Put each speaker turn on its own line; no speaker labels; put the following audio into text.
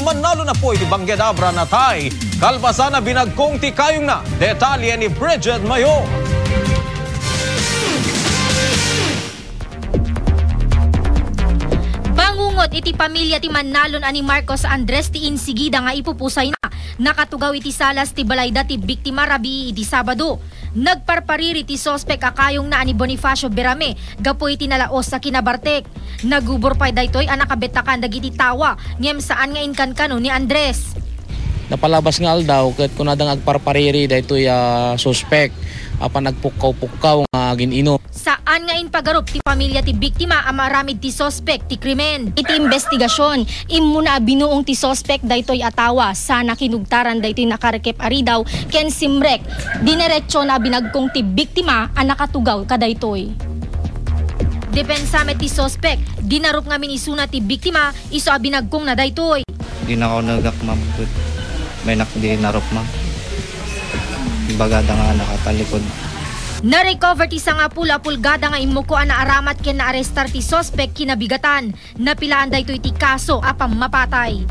manalo na po iti Bangued ABRA natay. Kalpasan na binagkong ti kayong na. Detalye ni Bridget Mayo.
Bangungot iti pamilya ti Manalon ani Marcos Andres ti insigida nga ipupusay na. Nakatugaw iti salas ti balayda ti biktima rabii iti Sabado. Nagparpariri ti sospek akayong na ani Bonifacio Berame gapo iti nalaos sa kinabartek. Nagubor pay daytoy anak kabetakan dagiti tawa ngem saan nga inkankano ni Andres.
Napalabas nga aldaw ket kunadang agparpariri daytoy sospek apan nagpukaw-pukaw nga ginino.
Saan nga inpagarup ti pamilya ti biktima ang maramid ti sospek ti krimen. Iti investigasyon, imuna binuong ti sospek daytoy atawa sana kinugtaran daytoy nakarekep aridaw ken simrek dinerecho na binagkong ti biktima ang nakatugaw kadaytoy. Depensa met ti sospek, dinarup nga minisuna ti biktima iso a binagkong na daytoy.
Di na ako nagak ma'am. May nakdinarup ma'am. Bagada nga nakatalikod.
Na-recover ti nga pula-pulgada nga imukuan na aramat ken na arestar ti sospek kinabigatan. Napilaan daytoy ti kaso apam mapatay.